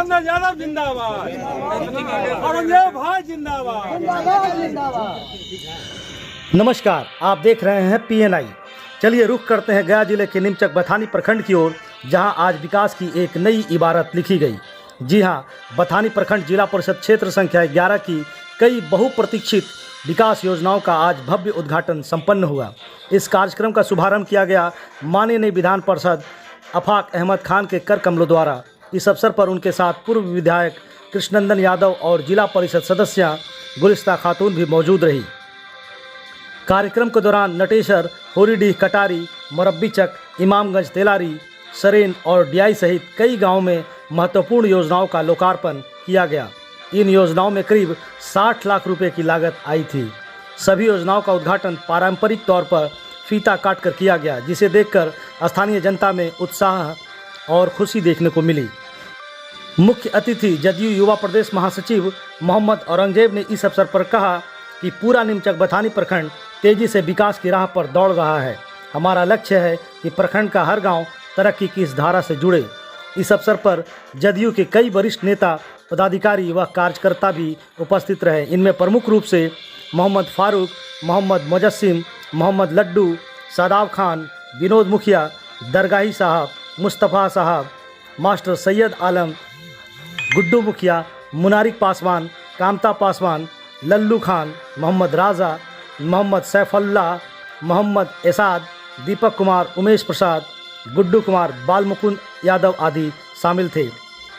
किशन यादव जिंदाबाद, औरंगजेब भाई जिंदाबाद। नमस्कार, आप देख रहे हैं PNI। चलिए रुख करते हैं गया जिले के निमचक बथानी प्रखंड की ओर, जहां आज विकास की एक नई इबारत लिखी गई। जी हां, बथानी प्रखंड जिला परिषद क्षेत्र संख्या 11 की कई बहुप्रतीक्षित विकास योजनाओं का आज भव्य उद्घाटन संपन्न हुआ। इस कार्यक्रम का शुभारंभ किया गया माननीय विधान पार्षद अफाक अहमद खान के कर कमलों द्वारा। इस अवसर पर उनके साथ पूर्व विधायक कृष्णनंदन यादव और जिला परिषद सदस्य गुलिस्ता खातून भी मौजूद रही। कार्यक्रम के दौरान नटेसर, होरीडीह, कटारी, मुरब्बीचक, इमामगंज, तेलारी, सरेन और डियाई सहित कई गांवों में महत्वपूर्ण योजनाओं का लोकार्पण किया गया। इन योजनाओं में करीब 60 लाख रुपए की लागत आई थी। सभी योजनाओं का उद्घाटन पारंपरिक तौर पर फीता काटकर किया गया, जिसे देखकर स्थानीय जनता में उत्साह और खुशी देखने को मिली। मुख्य अतिथि जदयू युवा प्रदेश महासचिव मोहम्मद औरंगजेब ने इस अवसर पर कहा कि पूरा निमचक बथानी प्रखंड तेजी से विकास की राह पर दौड़ रहा है। हमारा लक्ष्य है कि प्रखंड का हर गांव तरक्की की इस धारा से जुड़े। इस अवसर पर जदयू के कई वरिष्ठ नेता, पदाधिकारी व कार्यकर्ता भी उपस्थित रहे। इनमें प्रमुख रूप से मोहम्मद फारूक, मोहम्मद मुजस्सिम, मोहम्मद लड्डू, सादाब खान, विनोद मुखिया, दरगाही साहब, मुस्तफ़ा साहब, मास्टर सैयद आलम, गुड्डू मुखिया, मुनारिक पासवान, कामता पासवान, लल्लू खान, मोहम्मद राजा, मोहम्मद सैफुल्लाह, मोहम्मद एसाद, दीपक कुमार, उमेश प्रसाद, गुड्डू कुमार, बाल मुकुंद यादव आदि शामिल थे।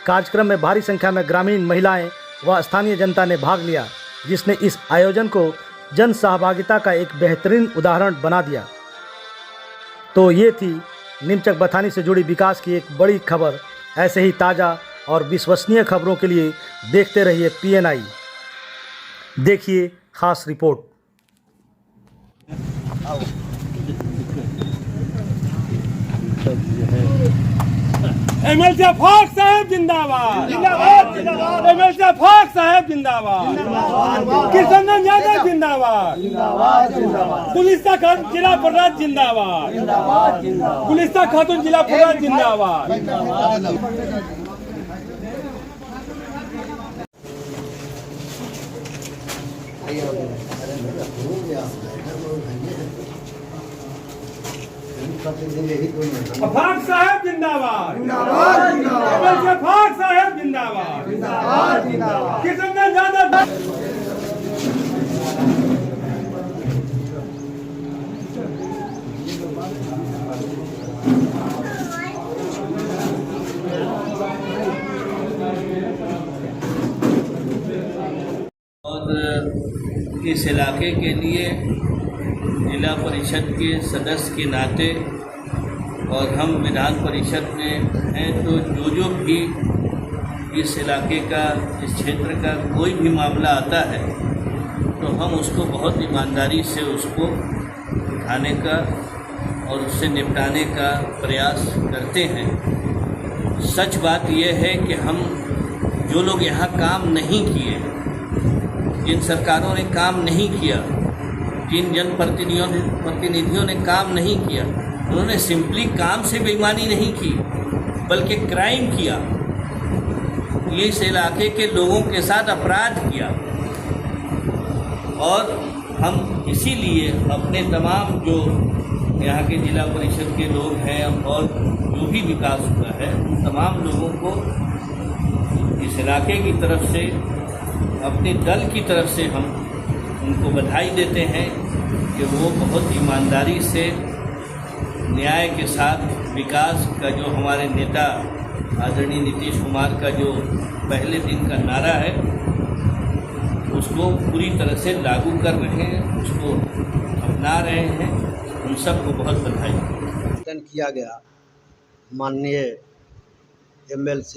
कार्यक्रम में भारी संख्या में ग्रामीण महिलाएं व स्थानीय जनता ने भाग लिया, जिसने इस आयोजन को जन सहभागिता का एक बेहतरीन उदाहरण बना दिया। तो ये थी निमचक बथानी से जुड़ी विकास की एक बड़ी खबर। ऐसे ही ताज़ा और विश्वसनीय खबरों के लिए देखते रहिए PNI। देखिए खास रिपोर्ट। MLC अफाक साहब जिंदाबाद, MLC अफाक साहब जिंदाबाद, किशन यादव जिंदाबाद, गुलिस्ता खातून जिला प्रधान जिंदाबाद, गुलिस्ता खातून जिला प्रधान जिंदाबाद। अफाक साहब जिंदाबाद, MLC अफाक साहब जिंदाबाद, किशन यादव। और इस इलाके के लिए जिला परिषद के सदस्य के नाते और हम विधान परिषद में हैं, तो जो भी इस इलाके का, इस क्षेत्र का कोई भी मामला आता है तो हम उसको बहुत ईमानदारी से उसको उठाने का और उससे निपटाने का प्रयास करते हैं। सच बात यह है कि हम जो लोग यहाँ काम नहीं किए, जिन सरकारों ने काम नहीं किया, जिन जनप्रतिनिधियों ने काम नहीं किया, उन्होंने सिंपली काम से बेईमानी नहीं की बल्कि क्राइम किया। ये इस इलाके के लोगों के साथ अपराध किया। और हम इसीलिए अपने तमाम जो यहाँ के जिला परिषद के लोग हैं और जो भी विकास हुआ है, उन तमाम लोगों को इस इलाके की तरफ से, अपने दल की तरफ से हम उनको बधाई देते हैं कि वो बहुत ईमानदारी से, न्याय के साथ विकास का जो हमारे नेता आदरणीय नीतीश कुमार का जो पहले दिन का नारा है, उसको पूरी तरह से लागू कर रहे हैं, उसको अपना रहे हैं। उन सबको बहुत बधाई। किया गया माननीय MLC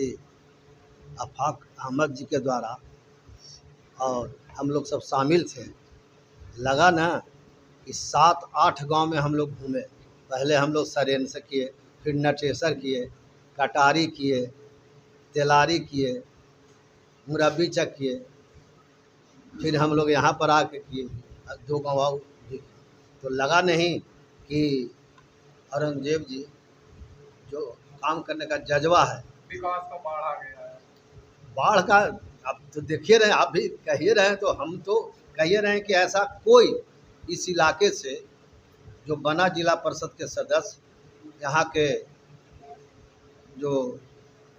अफाक अहमद जी के द्वारा, और हम लोग सब शामिल थे। लगा ना कि 7-8 गांव में हम लोग घूमे। पहले हम लोग सरेन से किए, फिर नटेसर किए, कटारी किए, तेलारी किए, मुरब्बीचक किए, फिर हम लोग यहाँ पर आके किए 2 गाँव भी। तो लगा नहीं कि औरंगजेब जी जो काम करने का जज्बा है, विकास का बाढ़ आ गया है। बाढ़ का आप तो देखिए रहे, आप भी कहिए रहे हैं, तो हम तो कहिए रहे हैं कि ऐसा कोई इस इलाके से जो बना जिला परिषद के सदस्य, यहाँ के जो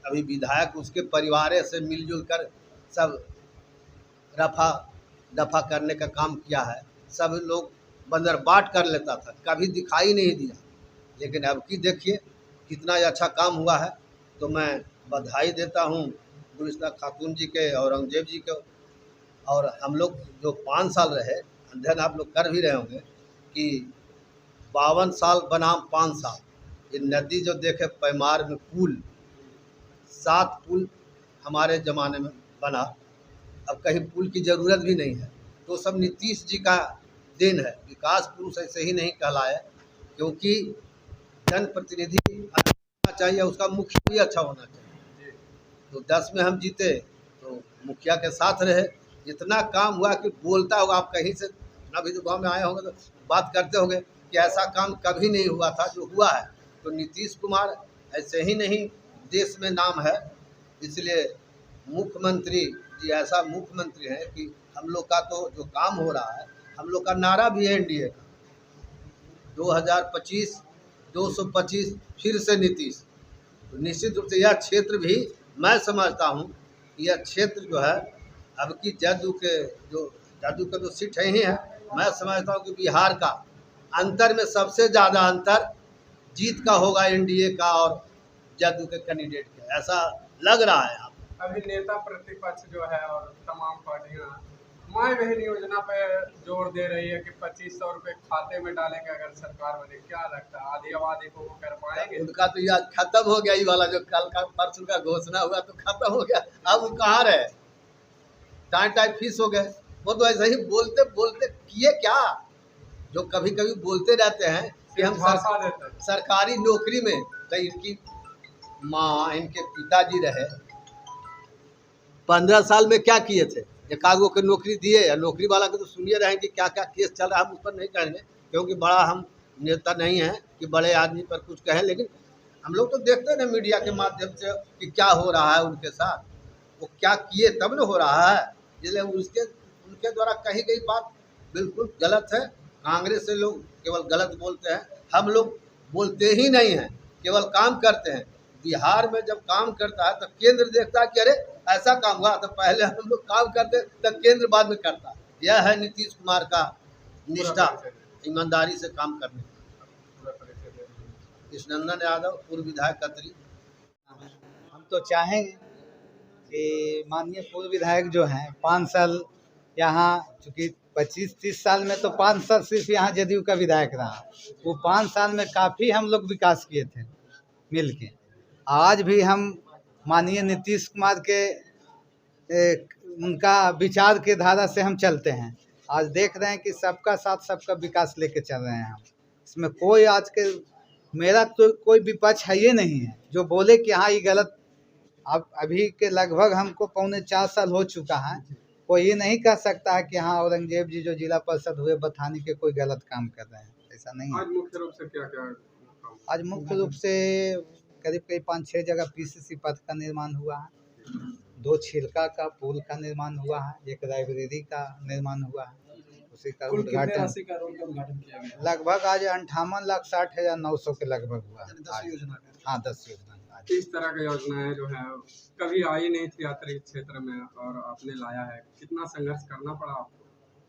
अभी विधायक उसके परिवार से मिलजुल कर सब रफा दफा करने का काम किया है। सब लोग बंदरबाट कर लेता था, कभी दिखाई नहीं दिया। लेकिन अब की देखिए कितना अच्छा काम हुआ है। तो मैं बधाई देता हूँ गुलिस्ता खातून जी के, औरंगजेब जी के। और हम लोग जो 5 साल रहे, अध्ययन आप लोग कर भी रहे होंगे कि 52 साल बनाम 5 साल, ये नदी जो देखे पैमार में पुल, 7 पुल हमारे ज़माने में बना। अब कहीं पुल की ज़रूरत भी नहीं है। तो सब नीतीश जी का देन है। विकास पुरुष ऐसे ही नहीं कहलाए, क्योंकि जनप्रतिनिधि अच्छा होना चाहिए, उसका मुखिया भी अच्छा होना चाहिए। तो 10 में हम जीते तो मुखिया के साथ रहे। इतना काम हुआ कि बोलता होगा, आप कहीं से अभी तो गाँव में आए होंगे तो बात करते होंगे कि ऐसा काम कभी नहीं हुआ था जो हुआ है। तो नीतीश कुमार ऐसे ही नहीं देश में नाम है। इसलिए मुख्यमंत्री जी ऐसा मुख्यमंत्री हैं कि हम लोग का तो जो काम हो रहा है, हम लोग का नारा भी है एनडीए का 2025 225 फिर से नीतीश। तो निश्चित रूप से यह क्षेत्र भी मैं समझता हूँ, यह क्षेत्र जो है अब की जदयू का जो सीट है ही है। मैं समझता हूँ कि बिहार का अंतर में सबसे ज़्यादा अंतर जीत का होगा एनडीए का और जदयू के कैंडिडेट के, ऐसा लग रहा है। अभी नेता प्रतिपक्ष जो है और तमाम पार्टियां माई बहन योजना पे जोर दे रही है कि 2500 रुपये खाते में डालेंगे अगर सरकार बने। क्या लगता है आधी आबादी को वो कर पाएंगे? उनका तो यह खत्म हो गया, ये वाला जो कल का परसों का घोषणा हुआ तो खत्म हो गया। अब वो कहाँ रहे, टाइम फीस हो गए। वो तो ऐसे ही बोलते बोलते किए क्या, जो कभी कभी बोलते रहते हैं कि हम सरकारी नौकरी में। तो इनकी माँ, इनके पिताजी रहे 15 साल में क्या किए थे, एक आगो के नौकरी दिए। या नौकरी वाला के तो सुनिए रहे कि क्या क्या केस चल रहा है, हम उस पर नहीं कहेंगे क्योंकि बड़ा हम नेता नहीं हैं कि बड़े आदमी पर कुछ कहें। लेकिन हम लोग तो देखते हैं ना मीडिया के माध्यम से कि क्या हो रहा है उनके साथ, वो क्या किए तब न हो रहा है। इसलिए उनके द्वारा कही गई बात बिल्कुल गलत है। कांग्रेस से लोग केवल गलत बोलते हैं, हम लोग बोलते ही नहीं हैं, केवल काम करते हैं। बिहार में जब काम करता है तो केंद्र देखता है कि अरे ऐसा काम हुआ, तो पहले हम लोग काम करते तब केंद्र बाद में करता। यह है नीतीश कुमार का निष्ठा, ईमानदारी से काम करने। कृष्णनंदन यादव, पूर्व विधायक कतरी। हम तो चाहेंगे कि माननीय पूर्व विधायक जो हैं 5 साल यहाँ, चूँकि 25-30 साल में तो 5 साल सिर्फ यहाँ जदयू का विधायक रहा, वो 5 साल में काफ़ी हम लोग विकास किए थे मिल के। आज भी हम माननीय नीतीश कुमार के उनका विचार के धारा से हम चलते हैं। आज देख रहे हैं कि सबका साथ सबका विकास लेके चल रहे हैं हम। इसमें कोई आज के मेरा तो कोई विपक्ष है ये नहीं है जो बोले कि हाँ ये गलत। अब अभी के लगभग हमको 3.25 साल हो चुका है, कोई ये नहीं कह सकता है कि हाँ औरंगजेब जी जो जिला परिषद हुए बथानी के कोई गलत काम कर रहे हैं, ऐसा नहीं है। आज मुख्य रूप से क्या आज मुख्य रूप से करीब 5-6 जगह पीसीसी पथ का निर्माण हुआ है, 2 छिलका का पुल का निर्माण हुआ है, एक लाइब्रेरी का निर्माण हुआ है, उसी का उद्घाटन किया गया? लगभग आज 58,60,900 के लगभग हुआ है। 10 योजना। हाँ 10 योजना। इस तरह की योजनाएं जो है कभी आई नहीं थी यात्री क्षेत्र में और आपने लाया है, कितना संघर्ष करना पड़ा आपको?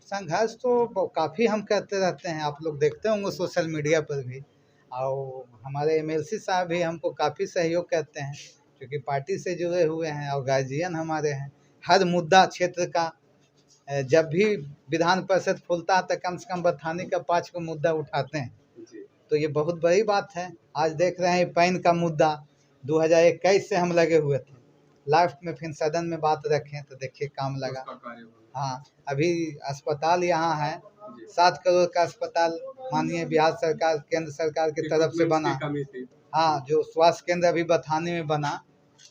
संघर्ष तो काफ़ी हम करते रहते हैं, आप लोग देखते होंगे सोशल मीडिया पर भी। और हमारे एमएलसी साहब भी हमको काफ़ी सहयोग करते हैं क्योंकि पार्टी से जुड़े हुए हैं और गार्जियन हमारे हैं। हर मुद्दा क्षेत्र का जब भी विधान परिषद खुलता है तो कम से कम बथानी का 5 को मुद्दा उठाते हैं, तो ये बहुत बड़ी बात है। आज देख रहे हैं पैन का मुद्दा 2021 से हम लगे हुए थे, लास्ट में फिर सदन में बात रखें तो देखिए काम लगा। हाँ अभी अस्पताल यहाँ है, 7 करोड़ का अस्पताल माननीय बिहार सरकार केंद्र सरकार की तरफ से बना। हाँ जो स्वास्थ्य केंद्र अभी बथानी में बना,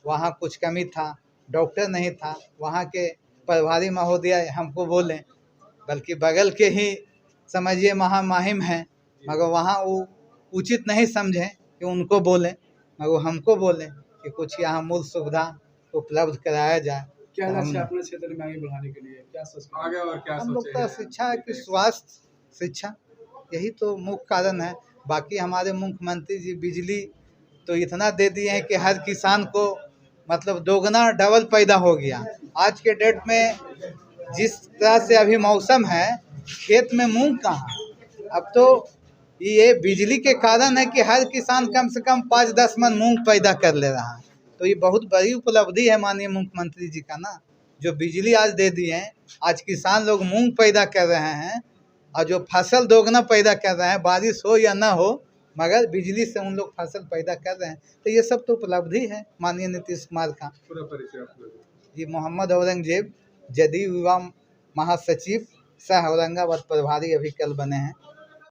वहाँ कुछ कमी था, डॉक्टर नहीं था। वहाँ के प्रभारी महोदय हमको बोले, बल्कि बगल के ही समझिए महामहिम हैं, मगर वहाँ वो उचित नहीं समझे कि उनको बोले, मगर हमको बोले कि कुछ यहाँ मूल सुविधा उपलब्ध कराया जाए। क्या तो हम- लक्ष्य है अपने क्षेत्र में आगे बढ़ाने के लिए, क्या सोच रहे हैं? आगे और क्या हम लोग सोचे का हैं? शिक्षा है कि स्वास्थ्य शिक्षा यही तो मुख्य कारण है। बाकी हमारे मुख्यमंत्री जी बिजली तो इतना दे दिए हैं कि हर किसान को मतलब दोगुना डबल पैदा हो गया। आज के डेट में जिस तरह से अभी मौसम है, खेत में मूंग कहाँ, अब तो ये बिजली के कारण है कि हर किसान कम से कम 5-10 मन मूंग पैदा कर ले रहा है। तो ये बहुत बड़ी उपलब्धि है माननीय मुख्यमंत्री जी का ना, जो बिजली आज दे दी है। आज किसान लोग मूंग पैदा कर रहे हैं और जो फसल दोगुना पैदा कर रहे हैं, बारिश हो या ना हो मगर बिजली से उन लोग फसल पैदा कर रहे हैं। तो ये सब तो उपलब्धि है माननीय नीतीश कुमार का। पूरा परिचय आप लोग। जी मोहम्मद औरंगजेब, जदयू युवा महासचिव सह औरंगाबाद प्रभारी अभी कल बने हैं।